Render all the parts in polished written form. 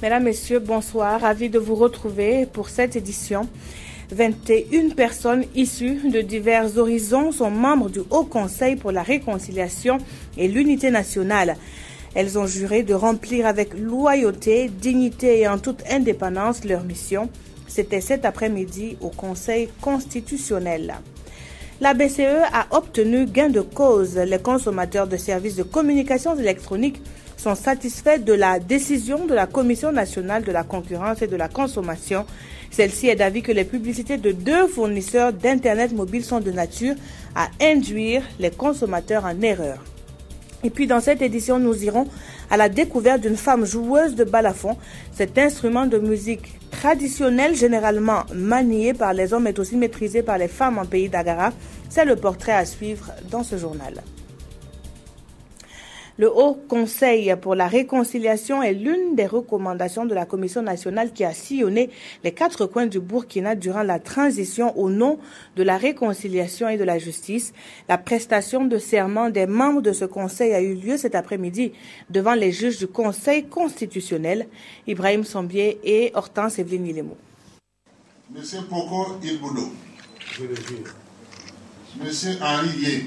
Mesdames, Messieurs, bonsoir. Ravi de vous retrouver pour cette édition. 21 personnes issues de divers horizons sont membres du Haut Conseil pour la réconciliation et l'unité nationale. Elles ont juré de remplir avec loyauté, dignité et en toute indépendance leur mission. C'était cet après-midi au Conseil constitutionnel. La BCE a obtenu gain de cause. Les consommateurs de services de communications électroniques sont satisfaits de la décision de la Commission nationale de la concurrence et de la consommation. Celle-ci est d'avis que les publicités de 2 fournisseurs d'Internet mobile sont de nature à induire les consommateurs en erreur. Et puis dans cette édition, nous irons à la découverte d'une femme joueuse de balafon. Cet instrument de musique traditionnel, généralement manié par les hommes, est aussi maîtrisé par les femmes en pays d'Agara. C'est le portrait à suivre dans ce journal. Le Haut Conseil pour la réconciliation est l'une des recommandations de la Commission nationale qui a sillonné les 4 coins du Burkina durant la transition au nom de la réconciliation et de la justice. La prestation de serment des membres de ce conseil a eu lieu cet après-midi devant les juges du Conseil constitutionnel, Ibrahim Sombier et Hortense Evelyne Ilemo. Monsieur Poko Ilboudo. Je le jure. Monsieur Henri Yé.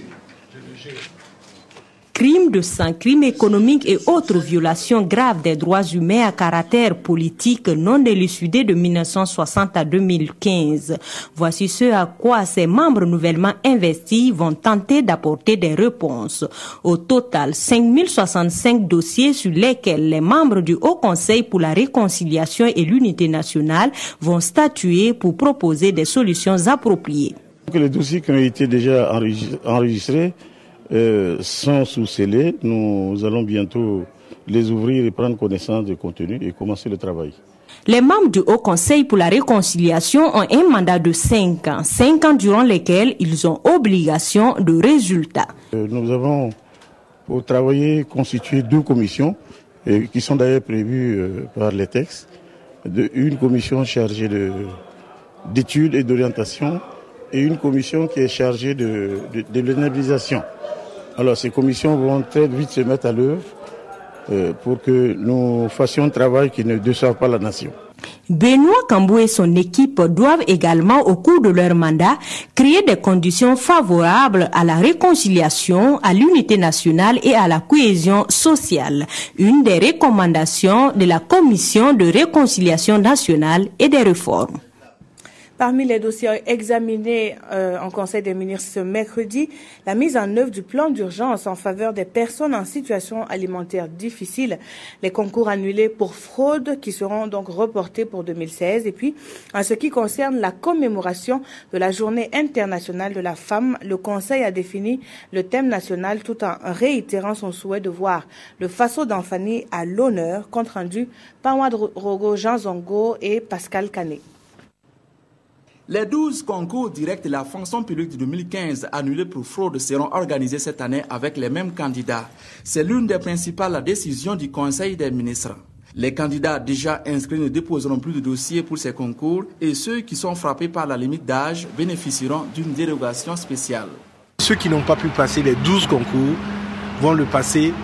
Je le jure. Crimes de sang, crimes économiques et autres violations graves des droits humains à caractère politique non élucidés de 1960 à 2015. Voici ce à quoi ces membres nouvellement investis vont tenter d'apporter des réponses. Au total, 5065 dossiers sur lesquels les membres du Haut Conseil pour la réconciliation et l'unité nationale vont statuer pour proposer des solutions appropriées. Les dossiers qui ont été déjà enregistrés sont sous scellés. Nous allons bientôt les ouvrir et prendre connaissance du contenu et commencer le travail. Les membres du Haut Conseil pour la réconciliation ont un mandat de 5 ans. 5 ans durant lesquels ils ont obligation de résultats. Nous avons, pour travailler, constitué 2 commissions qui sont d'ailleurs prévues par les textes. Une commission chargée d'études et d'orientation et une commission qui est chargée de l'indemnisation. Alors ces commissions vont très vite se mettre à l'œuvre pour que nous fassions un travail qui ne déçoive pas la nation. Benoît Cambou et son équipe doivent également, au cours de leur mandat, créer des conditions favorables à la réconciliation, à l'unité nationale et à la cohésion sociale. Une des recommandations de la Commission de réconciliation nationale et des réformes. Parmi les dossiers examinés en Conseil des ministres ce mercredi, la mise en œuvre du plan d'urgence en faveur des personnes en situation alimentaire difficile, les concours annulés pour fraude qui seront donc reportés pour 2016. Et puis, en ce qui concerne la commémoration de la Journée internationale de la femme, le Conseil a défini le thème national tout en réitérant son souhait de voir le Faso d'Anfani à l'honneur, compte rendu par Wad Rogo, Jean Zongo et Pascal Canet. Les 12 concours directs de la fonction publique de 2015 annulés pour fraude seront organisés cette année avec les mêmes candidats. C'est l'une des principales décisions du Conseil des ministres. Les candidats déjà inscrits ne déposeront plus de dossiers pour ces concours et ceux qui sont frappés par la limite d'âge bénéficieront d'une dérogation spéciale. Ceux qui n'ont pas pu passer les 12 concours vont le passer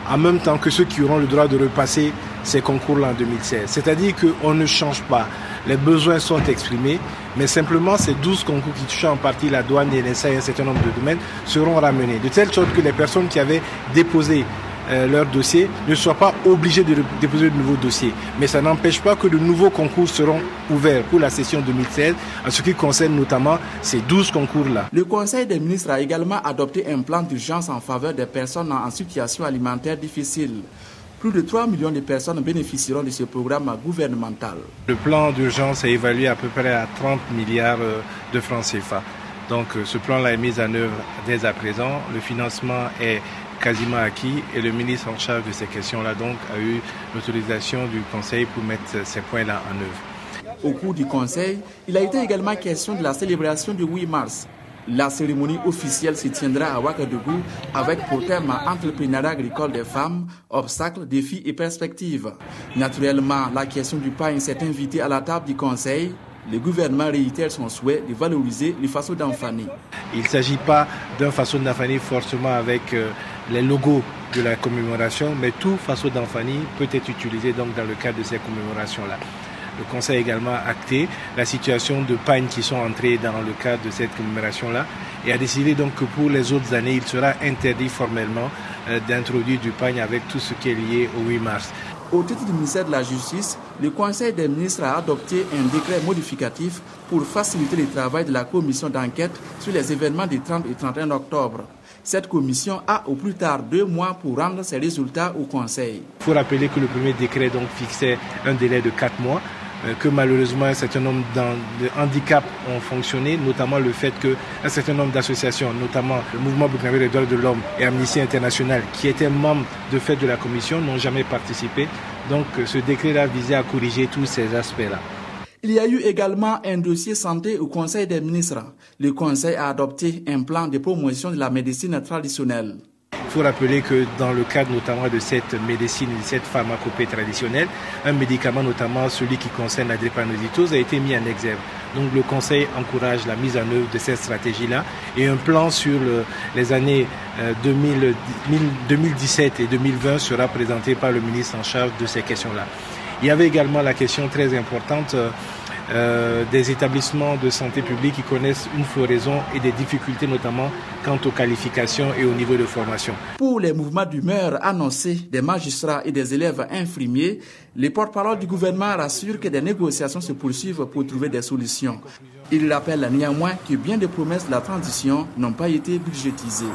en même temps que ceux qui auront le droit de repasser ces concours-là en 2016. C'est-à-dire qu'on ne change pas. Les besoins sont exprimés, mais simplement ces 12 concours qui touchent en partie la douane, les NSA et un certain nombre de domaines seront ramenés. De telle sorte que les personnes qui avaient déposé leur dossier ne soient pas obligées de déposer de nouveaux dossiers. Mais ça n'empêche pas que de nouveaux concours seront ouverts pour la session 2016, en ce qui concerne notamment ces 12 concours-là. Le Conseil des ministres a également adopté un plan d'urgence en faveur des personnes en situation alimentaire difficile. Plus de 3 millions de personnes bénéficieront de ce programme gouvernemental. Le plan d'urgence est évalué à peu près à 30 milliards de francs CFA. Donc ce plan-là est mis en œuvre dès à présent. Le financement est quasiment acquis et le ministre en charge de ces questions-là donc a eu l'autorisation du Conseil pour mettre ces points-là en œuvre. Au cours du Conseil, il a été également question de la célébration du 8 mars. La cérémonie officielle se tiendra à Ouagadougou avec pour thème entrepreneuriat agricole des femmes, obstacles, défis et perspectives. Naturellement, la question du pain s'est invitée à la table du Conseil. Le gouvernement réitère son souhait de valoriser les Faso d'Anfani. Il ne s'agit pas d'un Faso d'Anfani forcément avec les logos de la commémoration, mais tout Faso Damphani peut être utilisé donc dans le cadre de ces commémorations-là. Le Conseil a également acté la situation de pagnes qui sont entrées dans le cadre de cette commémoration-là et a décidé donc que pour les autres années, il sera interdit formellement d'introduire du pagne avec tout ce qui est lié au 8 mars. Au titre du ministère de la Justice, le Conseil des ministres a adopté un décret modificatif pour faciliter le travail de la commission d'enquête sur les événements du 30 et 31 octobre. Cette commission a au plus tard 2 mois pour rendre ses résultats au Conseil. Il faut rappeler que le premier décret donc fixait un délai de 4 mois. Que malheureusement un certain nombre de handicaps ont fonctionné, notamment le fait qu'un certain nombre d'associations, notamment le Mouvement burkinabé des droits de l'homme et Amnesty International, qui étaient membres de fait de la commission, n'ont jamais participé. Donc ce décret-là visait à corriger tous ces aspects-là. Il y a eu également un dossier santé au Conseil des ministres. Le Conseil a adopté un plan de promotion de la médecine traditionnelle. Il faut rappeler que dans le cadre notamment de cette médecine, de cette pharmacopée traditionnelle, un médicament, notamment celui qui concerne la drépanocytose, a été mis en exergue. Donc le Conseil encourage la mise en œuvre de cette stratégie-là et un plan sur les années 2017 et 2020 sera présenté par le ministre en charge de ces questions-là. Il y avait également la question très importante des établissements de santé publique qui connaissent une floraison et des difficultés notamment quant aux qualifications et au niveau de formation. Pour les mouvements d'humeur annoncés des magistrats et des élèves infirmiers, les porte-parole du gouvernement rassurent que des négociations se poursuivent pour trouver des solutions. Ils rappellent néanmoins que bien des promesses de la transition n'ont pas été budgétisées.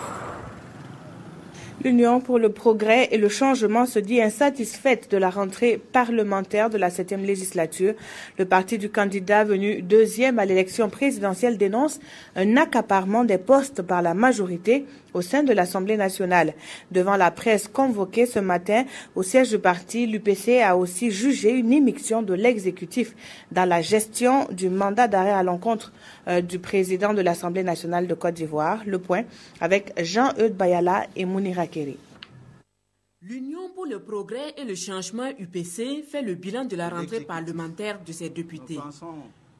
L'Union pour le progrès et le changement se dit insatisfaite de la rentrée parlementaire de la 7e législature. Le parti du candidat venu 2e à l'élection présidentielle dénonce un accaparement des postes par la majorité au sein de l'Assemblée nationale. Devant la presse convoquée ce matin au siège du parti, l'UPC a aussi jugé une immixtion de l'exécutif dans la gestion du mandat d'arrêt à l'encontre du président de l'Assemblée nationale de Côte d'Ivoire. Le point avec Jean-Eudes Bayala et Mounira Keri. L'Union pour le progrès et le changement UPC fait le bilan de la rentrée parlementaire de ses députés.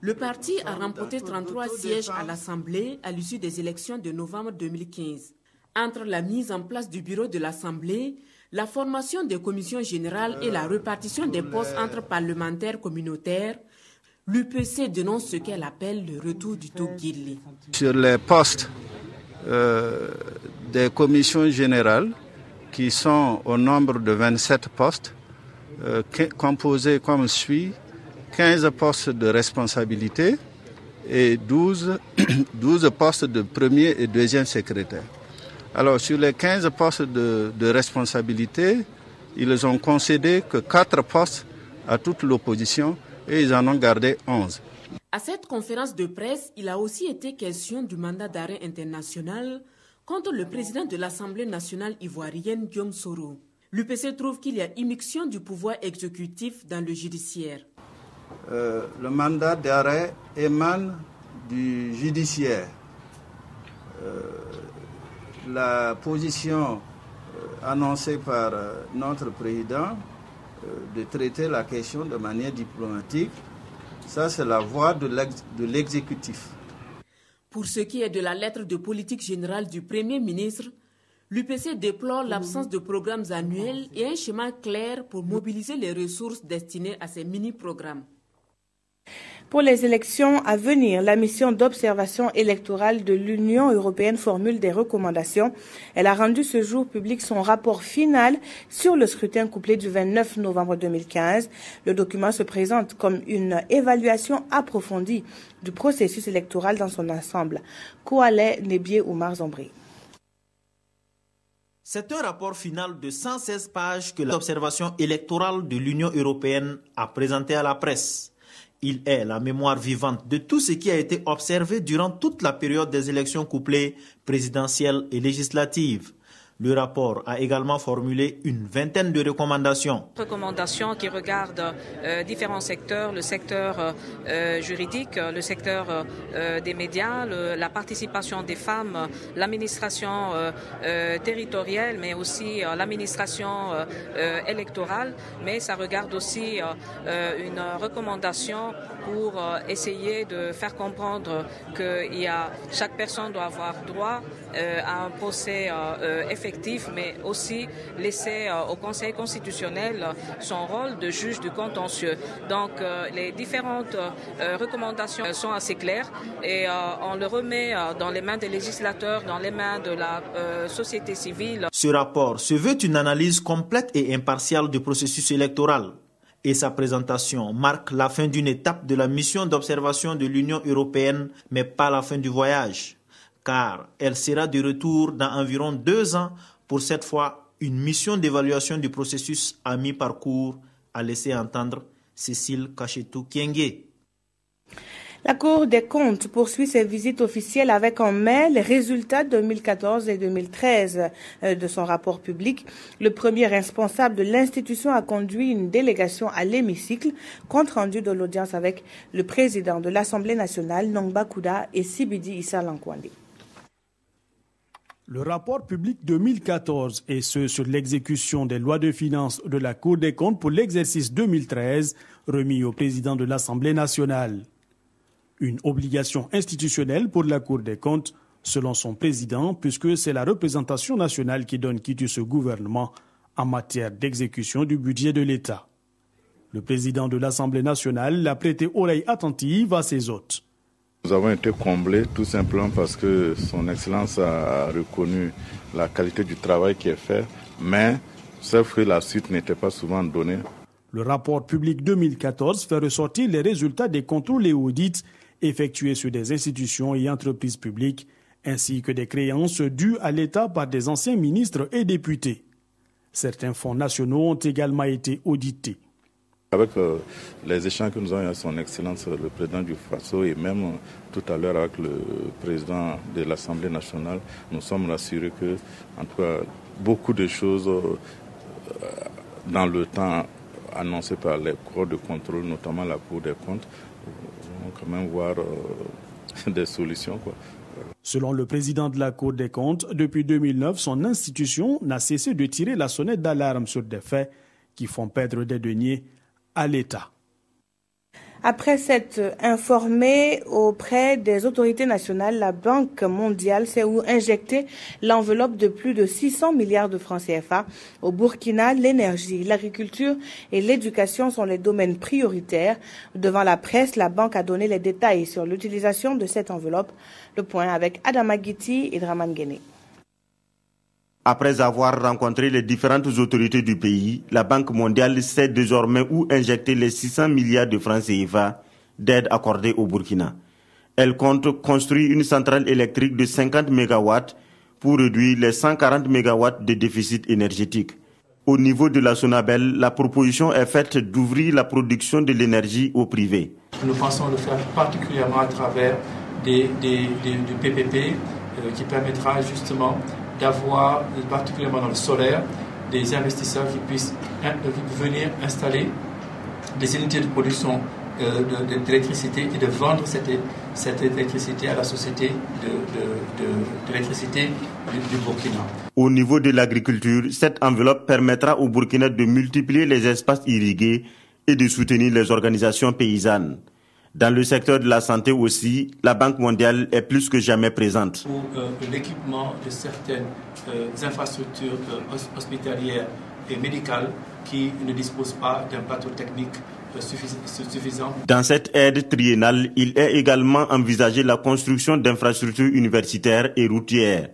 Le parti a remporté 33 sièges à l'Assemblée à l'issue des élections de novembre 2015. Entre la mise en place du bureau de l'Assemblée, la formation des commissions générales et la répartition des postes entre parlementaires communautaires, l'UPC dénonce ce qu'elle appelle le retour du Togili. Sur les postes des commissions générales, qui sont au nombre de 27 postes, composés comme suit: 15 postes de responsabilité et 12 postes de premier et deuxième secrétaire. Alors sur les 15 postes de responsabilité, ils ont concédé que 4 postes à toute l'opposition et ils en ont gardé 11. À cette conférence de presse, il a aussi été question du mandat d'arrêt international contre le président de l'Assemblée nationale ivoirienne, Guillaume Soro. L'UPC trouve qu'il y a immixtion du pouvoir exécutif dans le judiciaire. Le mandat d'arrêt émane du judiciaire. La position annoncée par notre président de traiter la question de manière diplomatique, ça c'est la voie de l'exécutif. Pour ce qui est de la lettre de politique générale du Premier ministre, l'UPC déplore l'absence de programmes annuels et un schéma clair pour mobiliser les ressources destinées à ces mini-programmes. Pour les élections à venir, la mission d'observation électorale de l'Union européenne formule des recommandations. Elle a rendu ce jour public son rapport final sur le scrutin couplé du 29 novembre 2015. Le document se présente comme une évaluation approfondie du processus électoral dans son ensemble. Kouale Nebié Oumar Zombré. C'est un rapport final de 116 pages que l'observation électorale de l'Union européenne a présenté à la presse. Il est la mémoire vivante de tout ce qui a été observé durant toute la période des élections couplées présidentielles et législatives. Le rapport a également formulé une vingtaine de recommandations. Recommandations qui regardent différents secteurs, le secteur juridique, le secteur des médias, la participation des femmes, l'administration territoriale, mais aussi l'administration électorale. Mais ça regarde aussi une recommandation pour essayer de faire comprendre que chaque personne doit avoir droit à un procès effectif effectif, mais aussi laisser au Conseil constitutionnel son rôle de juge du contentieux. Donc les différentes recommandations sont assez claires et on le remet dans les mains des législateurs, dans les mains de la société civile. Ce rapport se veut une analyse complète et impartiale du processus électoral. Et sa présentation marque la fin d'une étape de la mission d'observation de l'Union européenne, mais pas la fin du voyage, car elle sera de retour dans environ 2 ans pour cette fois une mission d'évaluation du processus à mi-parcours, a laissé entendre Cécile Kachetou-Kiengue. La Cour des comptes poursuit ses visites officielles avec en mai les résultats 2014 et 2013 de son rapport public. Le premier responsable de l'institution a conduit une délégation à l'hémicycle, compte rendu de l'audience avec le président de l'Assemblée nationale, Nongba Kouda, et Sibidi Issa Lankwande. Le rapport public 2014 et ce sur l'exécution des lois de finances de la Cour des comptes pour l'exercice 2013, remis au président de l'Assemblée nationale. Une obligation institutionnelle pour la Cour des comptes, selon son président, puisque c'est la représentation nationale qui donne quitte ce gouvernement en matière d'exécution du budget de l'État. Le président de l'Assemblée nationale a prêté oreille attentive à ses hôtes. Nous avons été comblés tout simplement parce que son Excellence a reconnu la qualité du travail qui est fait, mais sauf que la suite n'était pas souvent donnée. Le rapport public 2014 fait ressortir les résultats des contrôles et audits effectués sur des institutions et entreprises publiques, ainsi que des créances dues à l'État par des anciens ministres et députés. Certains fonds nationaux ont également été audités. Avec les échanges que nous avons eu avec son Excellence le président du Faso et même tout à l'heure avec le président de l'Assemblée nationale, nous sommes rassurés que, en tout cas, beaucoup de choses dans le temps annoncé par les corps de contrôle, notamment la Cour des comptes, vont quand même voir des solutions, quoi. Selon le président de la Cour des comptes, depuis 2009, son institution n'a cessé de tirer la sonnette d'alarme sur des faits qui font perdre des deniers à l'État. Après s'être informée auprès des autorités nationales, la Banque mondiale s'est injecté l'enveloppe de plus de 600 milliards de francs CFA. Au Burkina, l'énergie, l'agriculture et l'éducation sont les domaines prioritaires. Devant la presse, la banque a donné les détails sur l'utilisation de cette enveloppe. Le point avec Adama Guiti et Draman Guéné. Après avoir rencontré les différentes autorités du pays, la Banque mondiale sait désormais où injecter les 600 milliards de francs CFA d'aide accordée au Burkina. Elle compte construire une centrale électrique de 50 MW pour réduire les 140 MW de déficit énergétique. Au niveau de la Sonabel, la proposition est faite d'ouvrir la production de l'énergie au privé. Nous pensons le faire particulièrement à travers du PPP qui permettra justement d'avoir, particulièrement dans le solaire, des investisseurs qui puissent venir installer des unités de production d'électricité et de vendre cette électricité à la société d'électricité du Burkina. Au niveau de l'agriculture, cette enveloppe permettra au Burkina de multiplier les espaces irrigués et de soutenir les organisations paysannes. Dans le secteur de la santé aussi, la Banque mondiale est plus que jamais présente. Pour l'équipement de certaines infrastructures hospitalières et médicales qui ne disposent pas d'un plateau technique suffisant. Dans cette aide triennale, il est également envisagé la construction d'infrastructures universitaires et routières.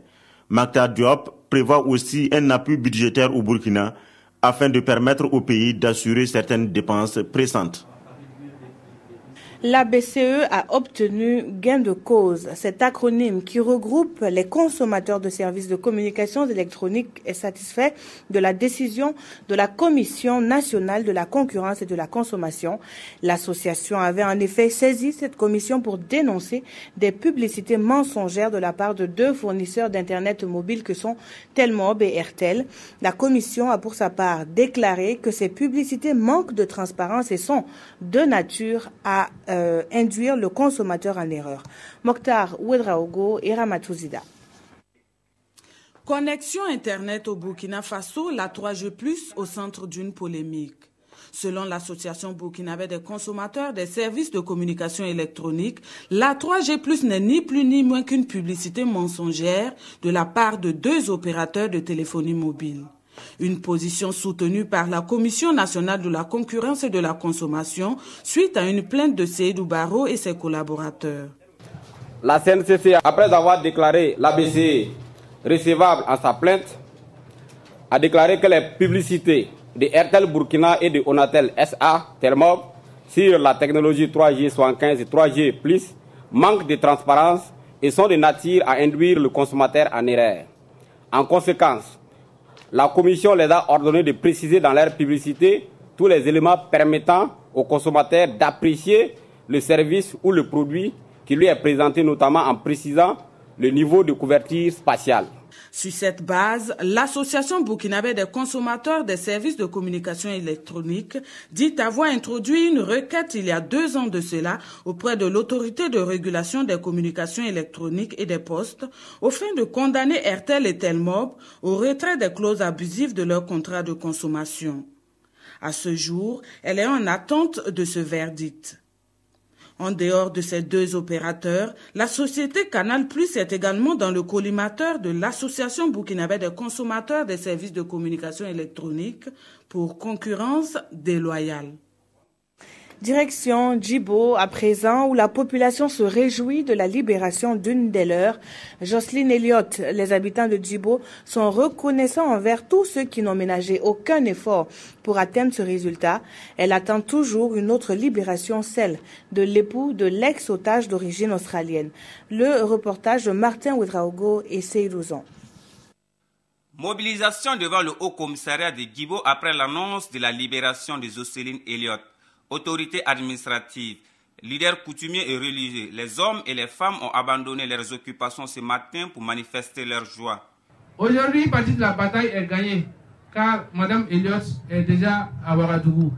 Maktar Diop prévoit aussi un appui budgétaire au Burkina afin de permettre au pays d'assurer certaines dépenses pressantes. La BCE a obtenu gain de cause. Cet acronyme qui regroupe les consommateurs de services de communications électroniques est satisfait de la décision de la Commission nationale de la concurrence et de la consommation. L'association avait en effet saisi cette commission pour dénoncer des publicités mensongères de la part de 2 fournisseurs d'Internet mobile que sont Telmob et Airtel. La commission a pour sa part déclaré que ces publicités manquent de transparence et sont de nature à induire le consommateur en erreur. Mokhtar Ouedraogo et Ramatouzida. Connexion Internet au Burkina Faso, la 3G+, au centre d'une polémique. Selon l'association burkinabé des consommateurs des services de communication électronique, la 3G+ n'est ni plus ni moins qu'une publicité mensongère de la part de 2 opérateurs de téléphonie mobile. Une position soutenue par la Commission nationale de la concurrence et de la consommation suite à une plainte de Seydou Barro et ses collaborateurs. La CNCC, après avoir déclaré l'ABC recevable en sa plainte, a déclaré que les publicités de Airtel Burkina et de Onatel SA Telmob sur la technologie 3G75 et 3G+, manquent de transparence et sont de nature à induire le consommateur en erreur. En conséquence, la Commission les a ordonné de préciser dans leur publicité tous les éléments permettant au consommateur d'apprécier le service ou le produit qui lui est présenté, notamment en précisant le niveau de couverture spatiale. Sur cette base, l'Association burkinabé des consommateurs des services de communication électronique dit avoir introduit une requête il y a 2 ans de cela auprès de l'autorité de régulation des communications électroniques et des postes au fin de condamner Airtel et Telmob au retrait des clauses abusives de leur contrat de consommation. À ce jour, elle est en attente de ce verdict. En dehors de ces 2 opérateurs, la société Canal+ est également dans le collimateur de l'Association burkinabé des consommateurs des services de communication électronique pour concurrence déloyale. Direction Djibo, à présent, où la population se réjouit de la libération d'une des leurs. Jocelyne Elliott, les habitants de Djibo sont reconnaissants envers tous ceux qui n'ont ménagé aucun effort pour atteindre ce résultat. Elle attend toujours une autre libération, celle de l'époux de l'ex-otage d'origine australienne. Le reportage de Martin Ouedraogo et Seyrouzan. Mobilisation devant le Haut-Commissariat de Djibo après l'annonce de la libération de Jocelyne Elliott. Autorités administratives, leaders coutumiers et religieux, les hommes et les femmes ont abandonné leurs occupations ce matin pour manifester leur joie. Aujourd'hui, partie de la bataille est gagnée, car Mme Elliott est déjà à Ouagadougou.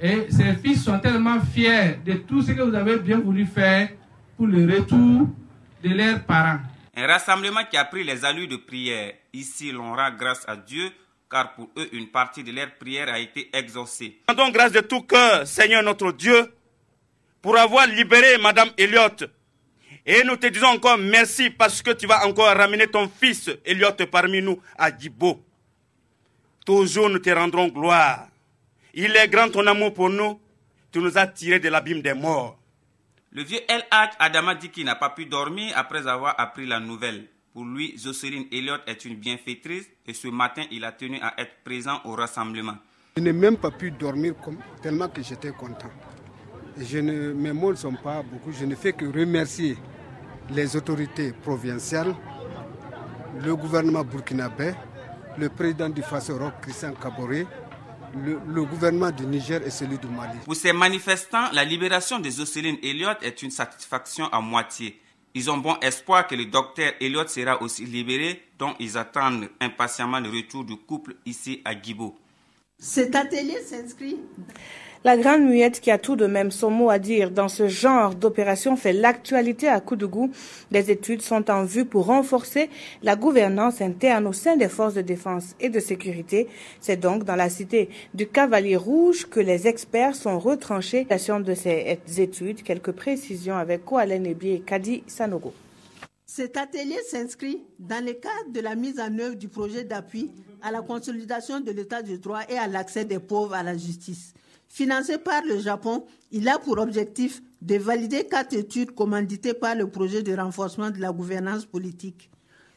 Et ses fils sont tellement fiers de tout ce que vous avez bien voulu faire pour le retour de leurs parents. Un rassemblement qui a pris les allures de prière. Ici, l'on rend grâce à Dieu, car pour eux, une partie de leur prière a été exaucée. Rendons grâce de tout cœur, Seigneur notre Dieu, pour avoir libéré Madame Elliott. Et nous te disons encore merci parce que tu vas encore ramener ton fils Elliott parmi nous à Djibo. Toujours nous te rendrons gloire. Il est grand ton amour pour nous. Tu nous as tirés de l'abîme des morts. Le vieux El Hadj Adama dit qu'il n'a pas pu dormir après avoir appris la nouvelle. Pour lui, Jocelyne Elliott est une bienfaitrice et ce matin, il a tenu à être présent au rassemblement. Je n'ai même pas pu dormir tellement que j'étais content. Mes mots ne sont pas beaucoup. Je ne fais que remercier les autorités provinciales, le gouvernement burkinabé, le président du Faso-Roch, Christian Kaboré, le gouvernement du Niger et celui du Mali. Pour ces manifestants, la libération de Jocelyne Elliott est une satisfaction à moitié. Ils ont bon espoir que le docteur Elliott sera aussi libéré, dont ils attendent impatiemment le retour du couple ici à Djibo. Cet atelier s'inscrit. La Grande Muette, qui a tout de même son mot à dire dans ce genre d'opération, fait l'actualité à Koudougou. Des études sont en vue pour renforcer la gouvernance interne au sein des forces de défense et de sécurité. C'est donc dans la cité du Cavalier Rouge que les experts sont retranchés. De ces études, quelques précisions avec Koalen Ebi et Kadi Sanogo. Cet atelier s'inscrit dans le cadre de la mise en œuvre du projet d'appui à la consolidation de l'état de droit et à l'accès des pauvres à la justice. Financé par le Japon, il a pour objectif de valider 4 études commanditées par le projet de renforcement de la gouvernance politique.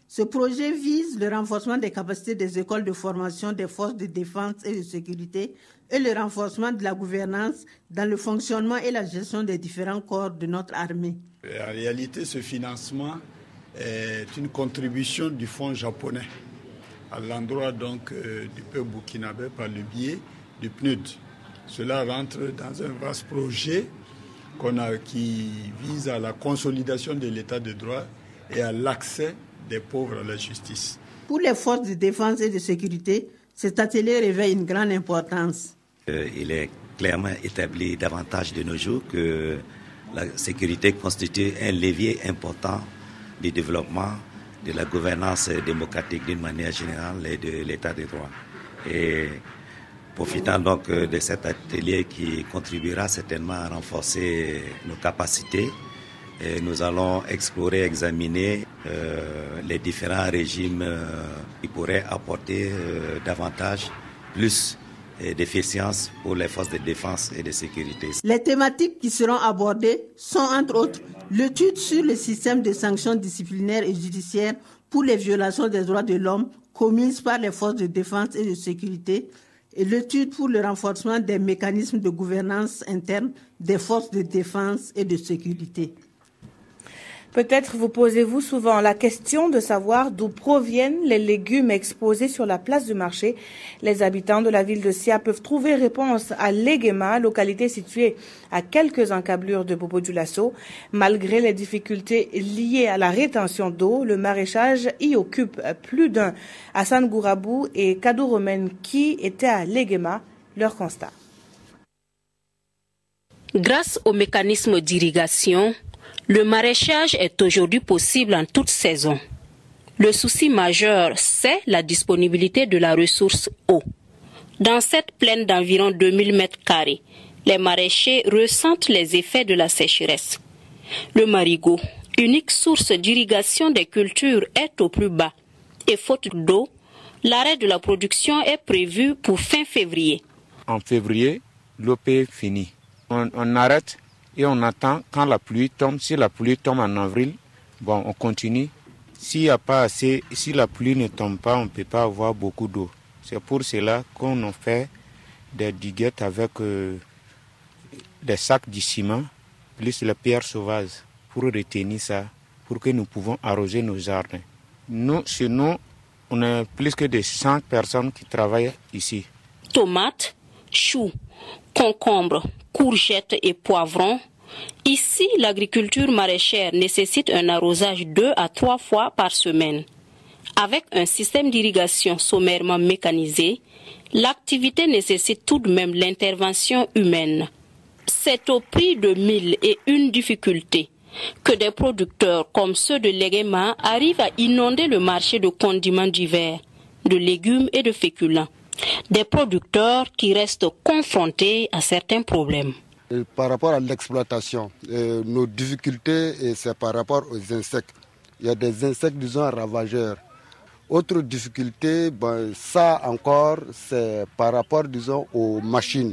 Ce projet vise le renforcement des capacités des écoles de formation des forces de défense et de sécurité et le renforcement de la gouvernance dans le fonctionnement et la gestion des différents corps de notre armée. En réalité, ce financement est une contribution du fonds japonais à l'endroit donc du peuple burkinabé par le biais du PNUD. Cela rentre dans un vaste projet qui vise à la consolidation de l'état de droit et à l'accès des pauvres à la justice. Pour les forces de défense et de sécurité, cet atelier revêt une grande importance. Il est clairement établi davantage de nos jours que la sécurité constitue un levier important du développement de la gouvernance démocratique d'une manière générale et de l'état de droit. Et Profitant donc de cet atelier qui contribuera certainement à renforcer nos capacités, et nous allons explorer, examiner les différents régimes qui pourraient apporter davantage, plus d'efficience pour les forces de défense et de sécurité. Les thématiques qui seront abordées sont entre autres l'étude sur le système de sanctions disciplinaires et judiciaires pour les violations des droits de l'homme commises par les forces de défense et de sécurité et l'étude pour le renforcement des mécanismes de gouvernance interne des forces de défense et de sécurité. Peut-être vous posez-vous souvent la question de savoir d'où proviennent les légumes exposés sur la place du marché. Les habitants de la ville de Sia peuvent trouver réponse à Léguéma, localité située à quelques encablures de Bobo-Dioulasso. Malgré les difficultés liées à la rétention d'eau, le maraîchage y occupe plus d'un. Hassan Gourabou et Kadou Romen qui étaient à Léguéma, leur constat. Grâce au mécanisme d'irrigation, le maraîchage est aujourd'hui possible en toute saison. Le souci majeur, c'est la disponibilité de la ressource eau. Dans cette plaine d'environ 2000 m², les maraîchers ressentent les effets de la sécheresse. Le marigot, unique source d'irrigation des cultures, est au plus bas. Et faute d'eau, l'arrêt de la production est prévu pour fin février. En février, l'OP est finie. On arrête. Et on attend quand la pluie tombe. Si la pluie tombe en avril, bon, on continue. S'il n'y a pas assez, si la pluie ne tombe pas, on ne peut pas avoir beaucoup d'eau. C'est pour cela qu'on a fait des diguettes avec des sacs de ciment, plus la pierre sauvage, pour retenir ça, pour que nous pouvons arroser nos jardins. Nous, chez nous, on a plus que de 100 personnes qui travaillent ici. Tomates, choux, concombres, courgettes et poivrons. Ici, l'agriculture maraîchère nécessite un arrosage 2 à 3 fois par semaine. Avec un système d'irrigation sommairement mécanisé, l'activité nécessite tout de même l'intervention humaine. C'est au prix de 1001 difficultés que des producteurs comme ceux de Léguéma arrivent à inonder le marché de condiments divers, de légumes et de féculents. Des producteurs qui restent confrontés à certains problèmes. Par rapport à l'exploitation, nos difficultés, c'est par rapport aux insectes. Il y a des insectes, disons, ravageurs. Autre difficulté, ça encore, c'est par rapport, disons, aux machines.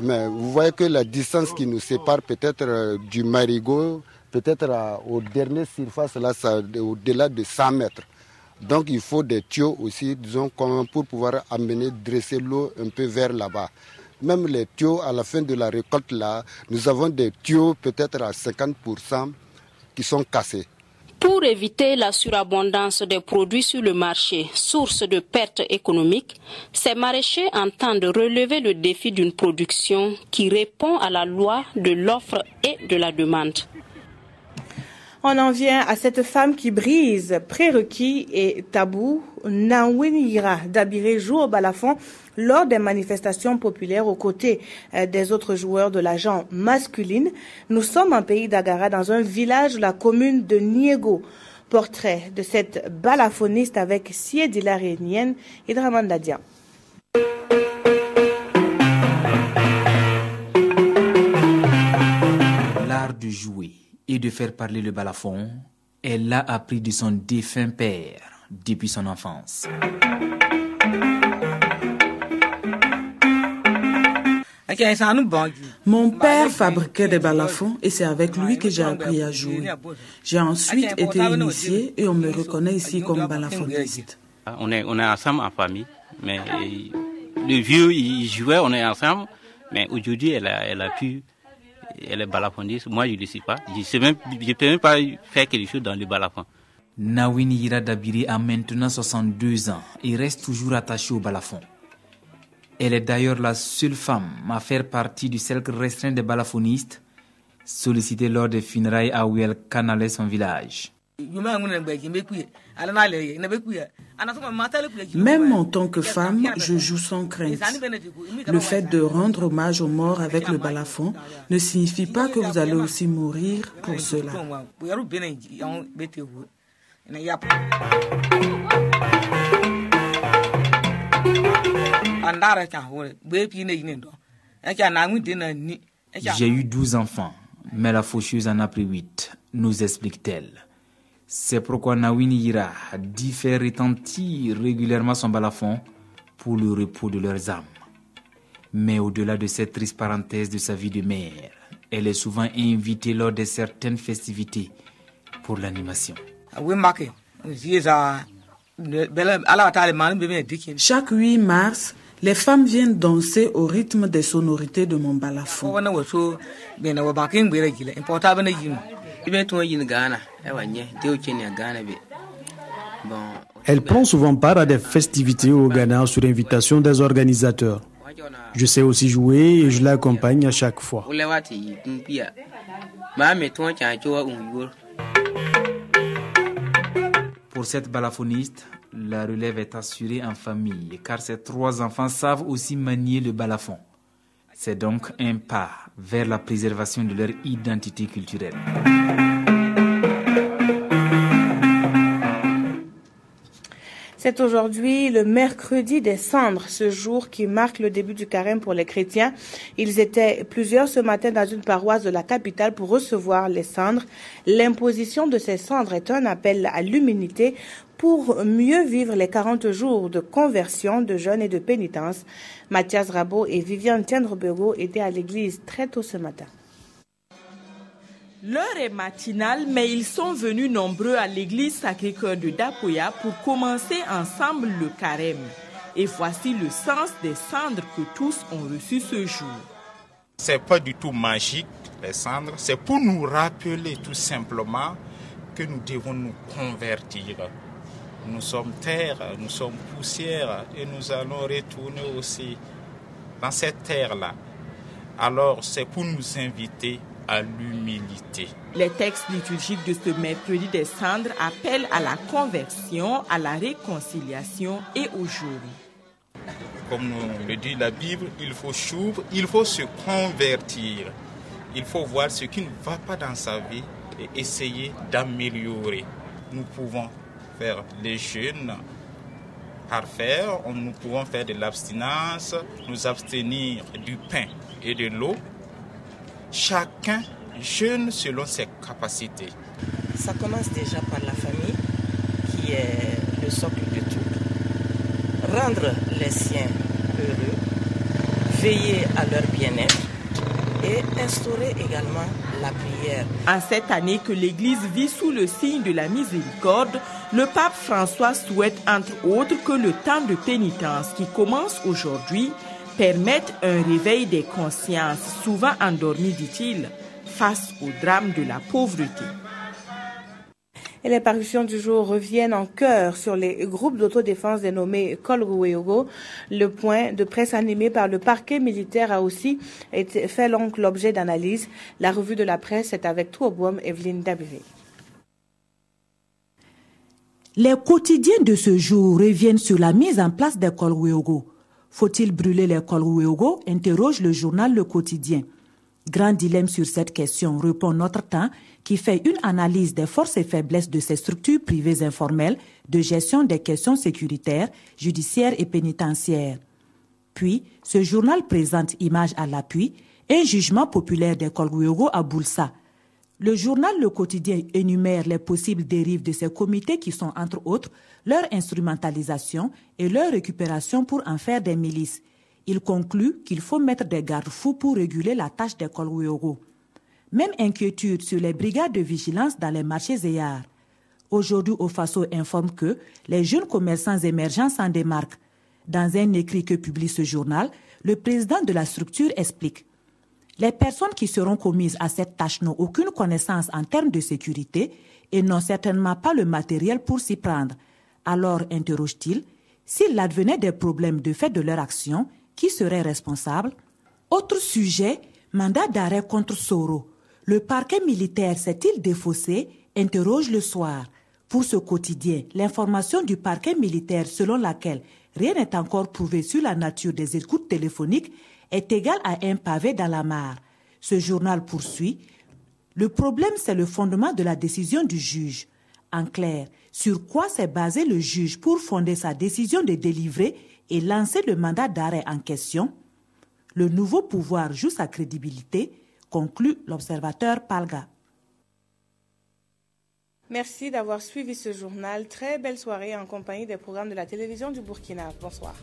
Mais vous voyez que la distance qui nous sépare peut-être du marigot, peut-être aux dernières surfaces, là, au-delà de 100 mètres. Donc il faut des tuyaux aussi, disons, pour pouvoir amener, dresser l'eau un peu vers là-bas. Même les tuyaux, à la fin de la récolte, là, nous avons des tuyaux peut-être à 50% qui sont cassés. Pour éviter la surabondance des produits sur le marché, source de pertes économiques, ces maraîchers entendent relever le défi d'une production qui répond à la loi de l'offre et de la demande. On en vient à cette femme qui brise prérequis et tabous. Nawinira Dabiré joue au balafon lors des manifestations populaires aux côtés des autres joueurs de la genre masculine. Nous sommes en pays d'Agara, dans un village de la commune de Niego. Portrait de cette balafoniste avec Siedila Rénienne et Draman Dadia. L'art de jouer et de faire parler le balafon, elle l'a appris de son défunt père depuis son enfance. Mon père fabriquait des balafons et c'est avec lui que j'ai appris à jouer. J'ai ensuite été initié et on me reconnaît ici comme balafoniste. On est ensemble en famille, mais le vieux il jouait, on est ensemble, mais aujourd'hui elle est balafoniste, moi je ne le sais pas. Je ne peux même pas faire quelque chose dans le balafon. Nawinira Dabiré a maintenant 62 ans et reste toujours attachée au balafon. Elle est d'ailleurs la seule femme à faire partie du cercle restreint des balafonistes, sollicité lors des funérailles à où elle canalait son village. Même en tant que femme, je joue sans crainte. Le fait de rendre hommage aux morts avec le balafon ne signifie pas que vous allez aussi mourir pour cela. J'ai eu 12 enfants, mais la faucheuse en a pris 8, nous explique-t-elle. C'est pourquoi Nawini Yira dit faire retentir régulièrement son balafon pour le repos de leurs âmes. Mais au-delà de cette triste parenthèse de sa vie de mère, elle est souvent invitée lors de certaines festivités pour l'animation. Chaque 8 mars, les femmes viennent danser au rythme des sonorités de mon balafon. Elle prend souvent part à des festivités au Ghana sur invitation des organisateurs. Je sais aussi jouer et je l'accompagne à chaque fois. Pour cette balafoniste, la relève est assurée en famille car ses 3 enfants savent aussi manier le balafon. C'est donc un pas vers la préservation de leur identité culturelle. C'est aujourd'hui le mercredi des cendres, ce jour qui marque le début du carême pour les chrétiens. Ils étaient plusieurs ce matin dans une paroisse de la capitale pour recevoir les cendres. L'imposition de ces cendres est un appel à l'humilité pour mieux vivre les 40 jours de conversion, de jeûne et de pénitence. Mathias Rabot et Viviane Tiendrebego étaient à l'église très tôt ce matin. L'heure est matinale, mais ils sont venus nombreux à l'église Sacré-Cœur de Dapoya pour commencer ensemble le carême. Et voici le sens des cendres que tous ont reçues ce jour. Ce n'est pas du tout magique, les cendres. C'est pour nous rappeler tout simplement que nous devons nous convertir. Nous sommes terre, nous sommes poussière et nous allons retourner aussi dans cette terre-là. Alors c'est pour nous inviter à l'humilité. Les textes liturgiques de ce mercredi des cendres appellent à la conversion, à la réconciliation et au jeûne. Comme nous le dit la Bible, il faut s'ouvrir, il faut se convertir. Il faut voir ce qui ne va pas dans sa vie et essayer d'améliorer. Nous pouvons faire les jeûnes parfaits, nous pouvons faire de l'abstinence, nous abstenir du pain et de l'eau. Chacun jeûne selon ses capacités. Ça commence déjà par la famille, qui est le socle de tout. Rendre les siens heureux, veiller à leur bien-être et instaurer également la prière. En cette année que l'Église vit sous le signe de la miséricorde, le pape François souhaite entre autres que le temps de pénitence qui commence aujourd'hui permettent un réveil des consciences, souvent endormies, dit-il, face au drame de la pauvreté. Et les parutions du jour reviennent en chœur sur les groupes d'autodéfense dénommés Kolrueogo. Le point de presse animé par le parquet militaire a aussi fait l'objet d'analyse. La revue de la presse est avec Touobouam Evelyne Dabiré. Les quotidiens de ce jour reviennent sur la mise en place des Kolrueogo. Faut-il brûler les Kolrueogo? Interroge le journal Le Quotidien. Grand dilemme sur cette question, répond Notre Temps, qui fait une analyse des forces et faiblesses de ces structures privées informelles de gestion des questions sécuritaires, judiciaires et pénitentiaires. Puis, ce journal présente, image à l'appui, un jugement populaire des Kolrueogo à Boulsa. Le journal Le Quotidien énumère les possibles dérives de ces comités qui sont, entre autres, leur instrumentalisation et leur récupération pour en faire des milices. Il conclut qu'il faut mettre des garde-fous pour réguler la tâche des Kolrueogo. Même inquiétude sur les brigades de vigilance dans les marchés Zéyar. Aujourd'hui, Ofaso informe que les jeunes commerçants émergents s'en démarquent. Dans un écrit que publie ce journal, le président de la structure explique: les personnes qui seront commises à cette tâche n'ont aucune connaissance en termes de sécurité et n'ont certainement pas le matériel pour s'y prendre. Alors, interroge-t-il, s'il advenait des problèmes de fait de leur action, qui serait responsable? Autre sujet, mandat d'arrêt contre Soro. Le parquet militaire s'est-il défaussé? Interroge Le Soir. Pour ce quotidien, l'information du parquet militaire selon laquelle rien n'est encore prouvé sur la nature des écoutes téléphoniques est égale à un pavé dans la mare. Ce journal poursuit: le problème, c'est le fondement de la décision du juge. En clair, sur quoi s'est basé le juge pour fonder sa décision de délivrer et lancer le mandat d'arrêt en question, le nouveau pouvoir joue sa crédibilité, conclut l'observateur Palga. Merci d'avoir suivi ce journal. Très belle soirée en compagnie des programmes de la télévision du Burkina. Bonsoir.